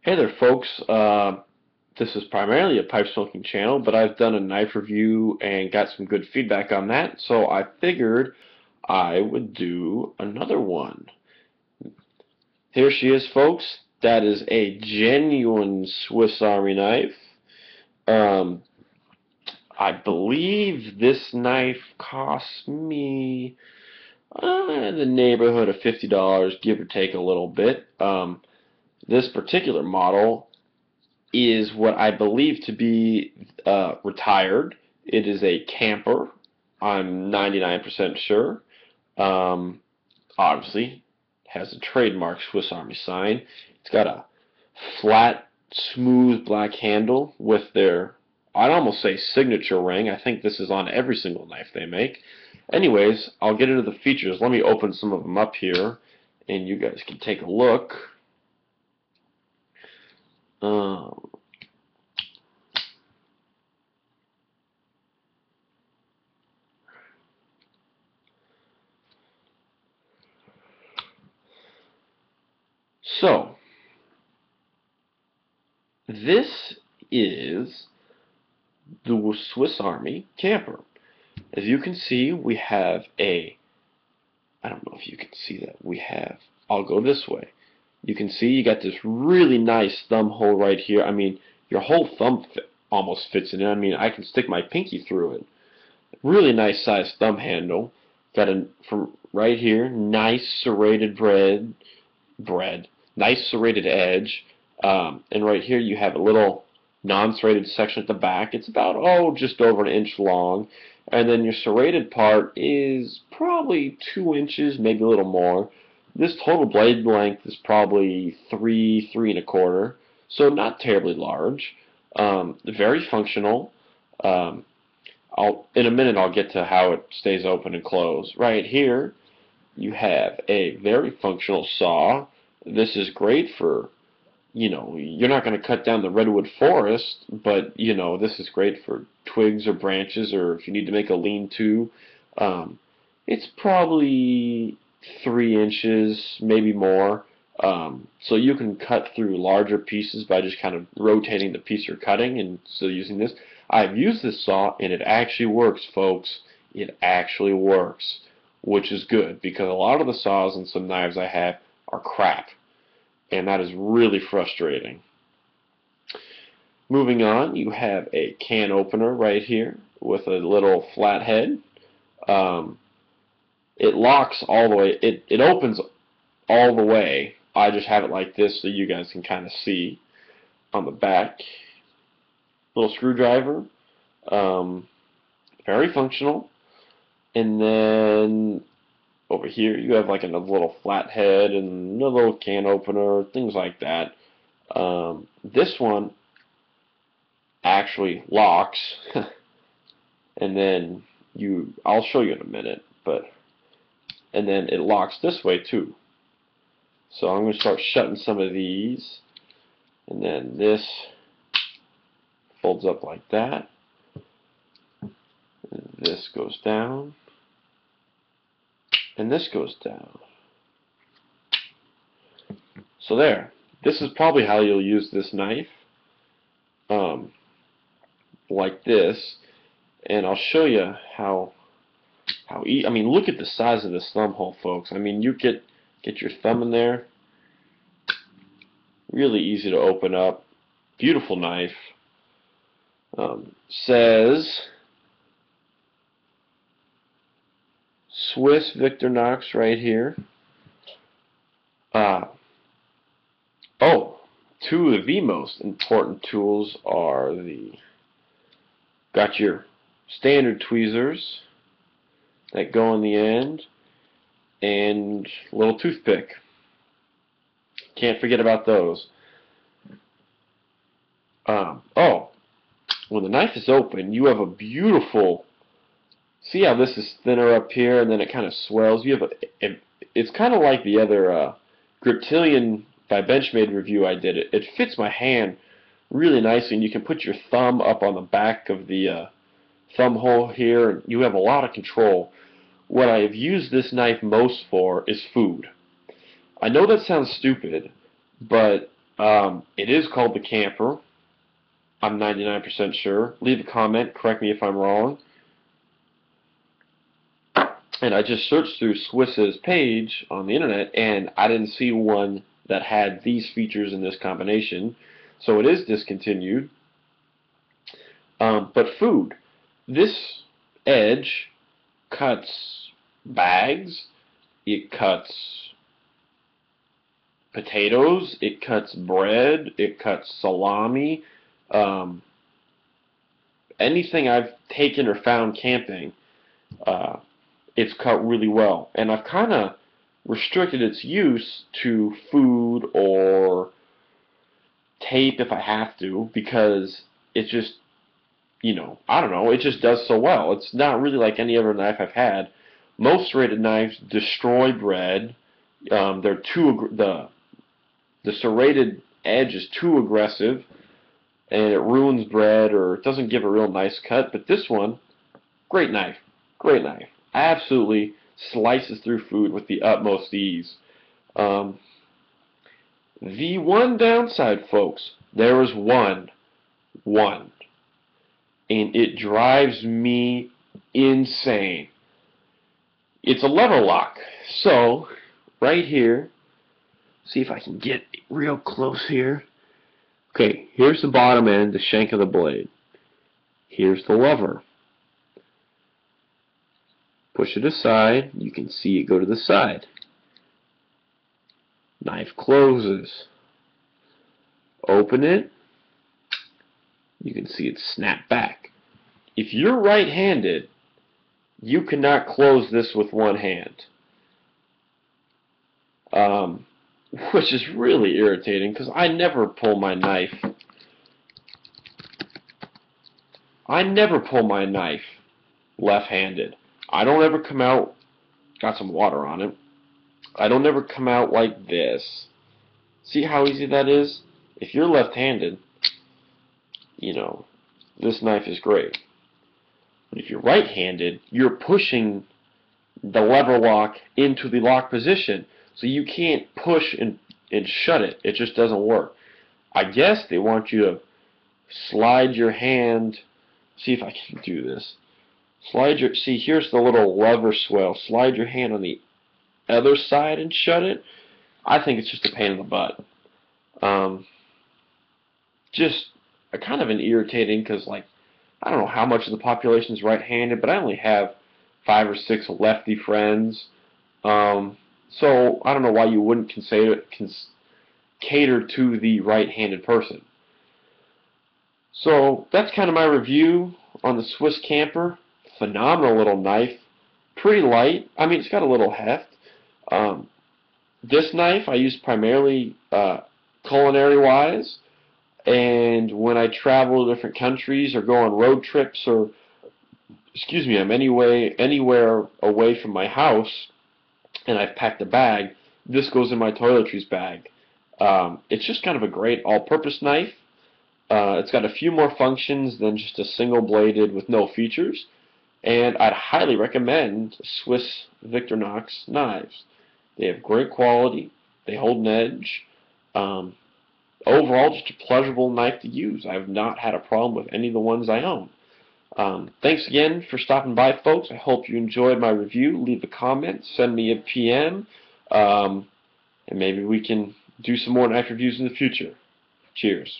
Hey there, folks. This is primarily a pipe smoking channel, but I've done a knife review and got some good feedback on that, so I figured I would do another one. Here she is, folks. That is a genuine Swiss Army knife. Um, I believe this knife cost me in the neighborhood of $50, give or take a little bit. This particular model is what I believe to be retired. It is a camper. I'm 99% sure. Um, Obviously, has a trademark Swiss Army sign. It's got a flat, smooth black handle with their, I'd almost say signature ring. I think this is on every single knife they make. Anyways, I'll get into the features. Let me open some of them up here, and you guys can take a look. Um, so, this is the Swiss Army camper. As you can see, we have I don't know if you can see that, I'll go this way. You can see you got this really nice thumb hole right here. I mean, your whole thumb almost fits in it. I mean, I can stick my pinky through it. Really nice sized thumb handle. Got a, from right here, nice serrated nice serrated edge. And right here you have a little non-serrated section at the back. It's about, just over an inch long. And then your serrated part is probably 2 inches, maybe a little more. This total blade length is probably 3 and a quarter. So not terribly large. Very functional. Um, in a minute I'll get to how it stays open and closed. Right here you have a very functional saw. This is great for, you're not going to cut down the redwood forest, but, this is great for twigs or branches, or if you need to make a lean-to. It's probably 3 inches, maybe more. So you can cut through larger pieces by just kind of rotating the piece you're cutting and still using this. I've used this saw, and it actually works, folks. It actually works, which is good, because a lot of the saws and some knives I have are crap, and that is really frustrating. Moving on, you have a can opener right here with a little flat head. Um, it locks all the way, it opens all the way. I just have it like this so you guys can kind of see on the back. Little screwdriver, very functional. And then over here you have like a little flat head and a little can opener, things like that. This one actually locks, and then I'll show you in a minute, and then it locks this way too. So I'm going to start shutting some of these, and then this folds up like that. And this goes down, and this goes down. So there. This is probably how you'll use this knife, like this, and I'll show you how I mean, look at the size of this thumb hole, folks. I mean, you get your thumb in there. Really easy to open up. Beautiful knife. Says Swiss Victorinox right here. Two of the most important tools are got your standard tweezers that go in the end, and a little toothpick. Can't forget about those. When the knife is open, you have a beautiful, see how this is thinner up here and then it kind of swells? You have it's kind of like the other Griptilian by Benchmade review I did. It fits my hand really nicely, and you can put your thumb up on the back of the thumb hole here, and you have a lot of control. What I have used this knife most for is food. I know that sounds stupid, but It is called the Camper. I'm 99% sure. Leave a comment, correct me if I'm wrong. And I just searched through Swiss's page on the internet, and I didn't see one that had these features in this combination. So it is discontinued. But food. This edge cuts bags, it cuts potatoes, it cuts bread, it cuts salami. Anything I've taken or found camping, it's cut really well. And I've kind of restricted its use to food or tape if I have to, because it just, I don't know, it just does so well. It's not really like any other knife I've had. Most serrated knives destroy bread. They're too the serrated edge is too aggressive, and it ruins bread, or it doesn't give a real nice cut. But this one, great knife, great knife. Absolutely slices through food with the utmost ease. The one downside, folks, there is one, and it drives me insane. It's a lever lock. So, right here, see if I can get real close here. Okay, here's the bottom end, the shank of the blade. Here's the lever. Push it aside, you can see it go to the side. Knife closes. Open it, you can see it snap back. If you're right-handed, you cannot close this with one hand. Which is really irritating, because I never pull my knife. Left-handed. I don't ever come out, got some water on it, I don't ever come out like this. See how easy that is? If you're left-handed, this knife is great. But if you're right-handed, you're pushing the lever lock into the lock position. So you can't push and shut it. It just doesn't work. I guess they want you to slide your hand. See if I can do this. See, here's the little lever swell. Slide your hand on the other side and shut it. I think it's just a pain in the butt. Just kind of an irritating, because I don't know how much of the population is right-handed, but I only have 5 or 6 lefty friends. So I don't know why you wouldn't cater to the right-handed person. So that's kind of my review on the Swiss Camper. Phenomenal little knife. Pretty light. I mean, it's got a little heft. This knife I use primarily culinary-wise, and when I travel to different countries or go on road trips, or I'm anywhere away from my house and I've packed a bag, this goes in my toiletries bag. It's just kind of a great all-purpose knife. It's got a few more functions than just a single-bladed with no features, and I'd highly recommend Swiss Victorinox knives. They have great quality, they hold an edge. Overall, just a pleasurable knife to use. I have not had a problem with any of the ones I own. Thanks again for stopping by, folks. I hope you enjoyed my review. Leave a comment, send me a PM, and maybe we can do some more knife reviews in the future. Cheers.